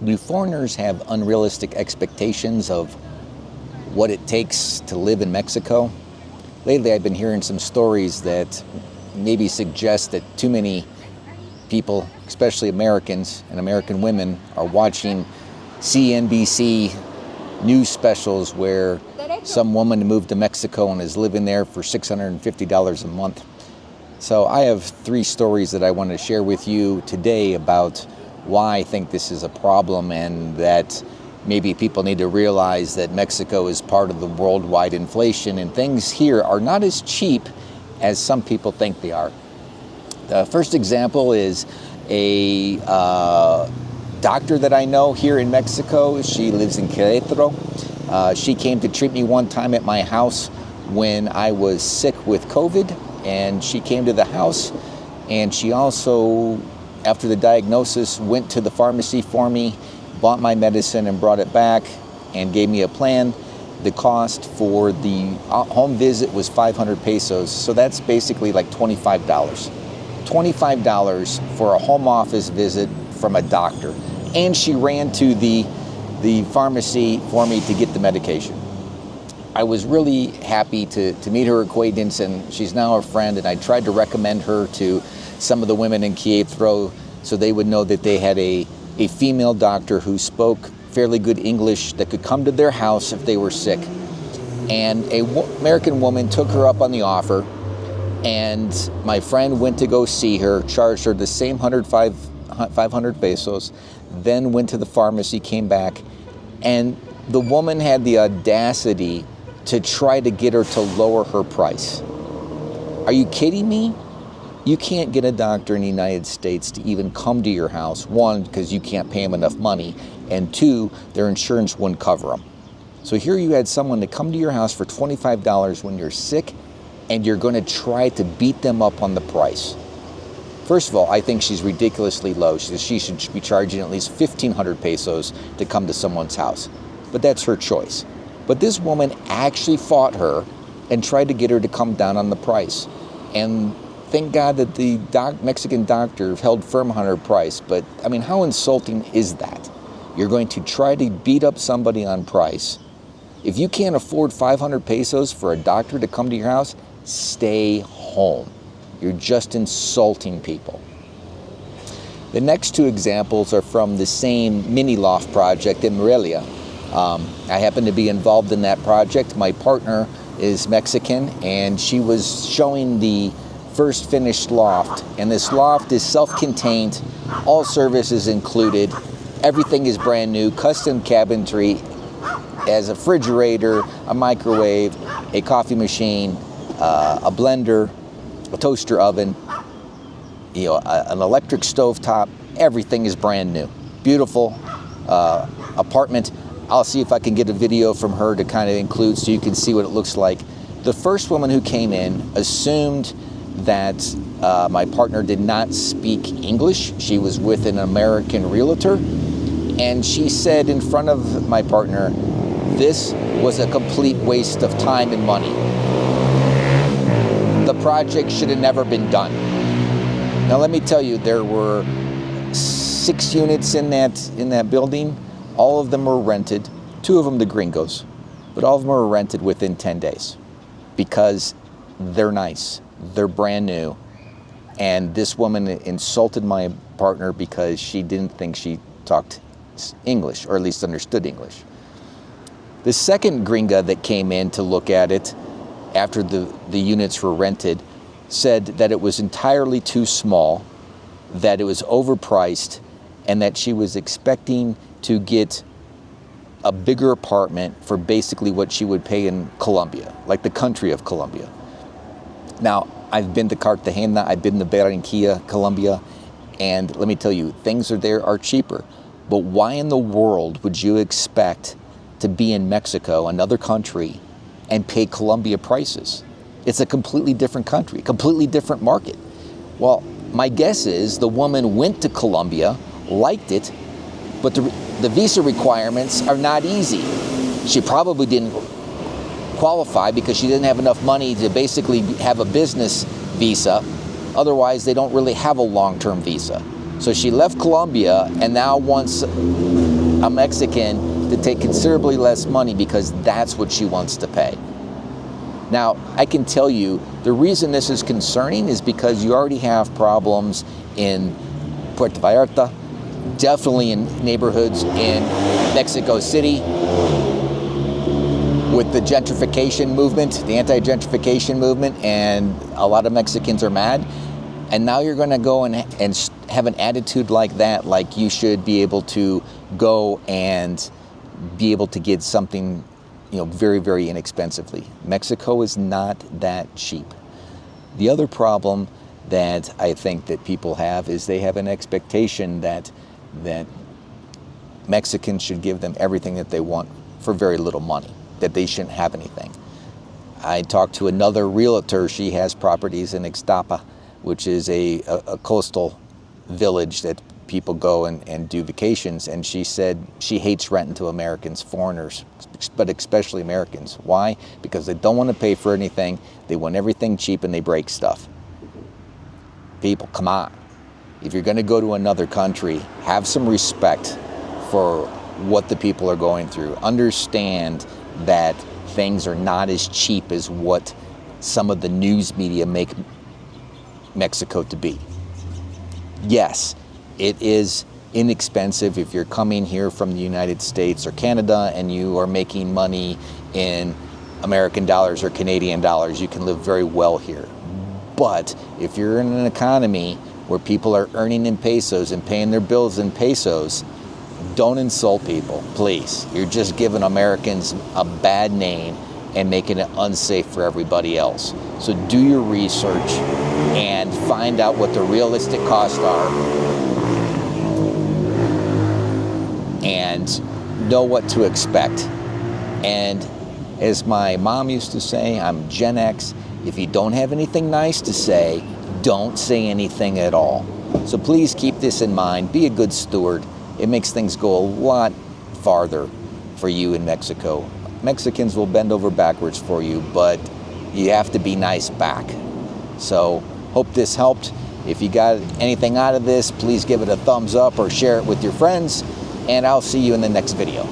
Do foreigners have unrealistic expectations of what it takes to live in Mexico? Lately, I've been hearing some stories that maybe suggest that too many people, especially Americans and American women, are watching cnbc news specials where some woman moved to Mexico and is living there for $650 a month. So I have 3 stories that I want to share with you today about why I think this is a problem, and that maybe people need to realize that Mexico is part of the worldwide inflation and things here are not as cheap as some people think they are. The first example is a doctor that I know here in Mexico. She lives in Querétaro. She came to treat me one time at my house when I was sick with COVID, and she came to the house, and she also, after the diagnosis, went to the pharmacy for me, bought my medicine and brought it back and gave me a plan. The cost for the home visit was 500 pesos, so that's basically like $25. $25 for a home office visit from a doctor. And she ran to the pharmacy for me to get the medication. I was really happy to meet her acquaintance, and she's now a friend, and I tried to recommend her to some of the women in Querétaro so they would know that they had a female doctor who spoke fairly good English that could come to their house if they were sick. And an American woman took her up on the offer, and my friend went to go see her, charged her the same 500 pesos, then went to the pharmacy, came back, and the woman had the audacity to try to get her to lower her price. Are you kidding me? You can't get a doctor in the United States to even come to your house. 1, because you can't pay them enough money, and 2, their insurance wouldn't cover them. So here you had someone to come to your house for $25 when you're sick, and you're going to try to beat them up on the price. First of all, I think she's ridiculously low. She should be charging at least 1,500 pesos to come to someone's house. But that's her choice. But this woman actually fought her and tried to get her to come down on the price. And thank God that the Mexican doctor held firm on her price. But, I mean, how insulting is that? You're going to try to beat up somebody on price. If you can't afford 500 pesos for a doctor to come to your house, stay home. You're just insulting people. The next 2 examples are from the same mini loft project in Morelia. I happen to be involved in that project. My partner is Mexican, and she was showing the first finished loft. And this loft is self-contained, all services included. Everything is brand new, custom cabinetry, as a refrigerator, a microwave, a coffee machine, a blender, a toaster oven, an electric stove top. Everything is brand new. Beautiful apartment. I'll see if I can get a video from her to kind of include so you can see what it looks like. The first woman who came in assumed that my partner did not speak English. She was with an American realtor, and she said in front of my partner, this was a complete waste of time and money. The project should have never been done. Now let me tell you, there were 6 units in that building. All of them were rented, 2 of them to gringos, but all of them were rented within 10 days because they're nice, they're brand new, and this woman insulted my partner because she didn't think she talked English, or at least understood English. The second gringa that came in to look at it after the units were rented said that it was entirely too small, that it was overpriced, and that she was expecting to get a bigger apartment for basically what she would pay in Colombia, like the country of Colombia. Now, I've been to Cartagena, I've been to Barranquilla, Colombia, and let me tell you, things there are cheaper. But why in the world would you expect to be in Mexico, another country, and pay Colombia prices? It's a completely different country, completely different market. Well, my guess is the woman went to Colombia, liked it, but the visa requirements are not easy. She probably didn't qualify because she didn't have enough money to basically have a business visa. Otherwise, they don't really have a long-term visa. So she left Colombia and now wants a Mexican to take considerably less money because that's what she wants to pay. Now, I can tell you the reason this is concerning is because you already have problems in Puerto Vallarta, definitely in neighborhoods in Mexico City with the gentrification movement, the anti-gentrification movement, and a lot of Mexicans are mad. And now you're going to go and have an attitude like that, like you should be able to go and be able to get something, you know, very, very inexpensively. Mexico is not that cheap. The other problem that I think that people have is they have an expectation that Mexicans should give them everything that they want for very little money, that they shouldn't have anything. I talked to another realtor. She has properties in Ixtapa, which is a coastal village that people go and do vacations, and she said she hates renting to Americans, foreigners, but especially Americans. Why? Because they don't want to pay for anything, they want everything cheap, and they break stuff. People, come on. If you're going to go to another country, have some respect for what the people are going through. Understand that things are not as cheap as what some of the news media make Mexico to be. Yes, it is inexpensive if you're coming here from the United States or Canada and you are making money in American dollars or Canadian dollars. You can live very well here. But if you're in an economy where people are earning in pesos and paying their bills in pesos, don't insult people, please. You're just giving Americans a bad name and making it unsafe for everybody else. So do your research and find out what the realistic costs are and know what to expect. And as my mom used to say, I'm Gen X. If you don't have anything nice to say, don't say anything at all. So please keep this in mind. Be a good steward. It makes things go a lot farther for you in Mexico. Mexicans will bend over backwards for you, but you have to be nice back. So hope this helped. If you got anything out of this, please give it a thumbs up or share it with your friends, and I'll see you in the next video.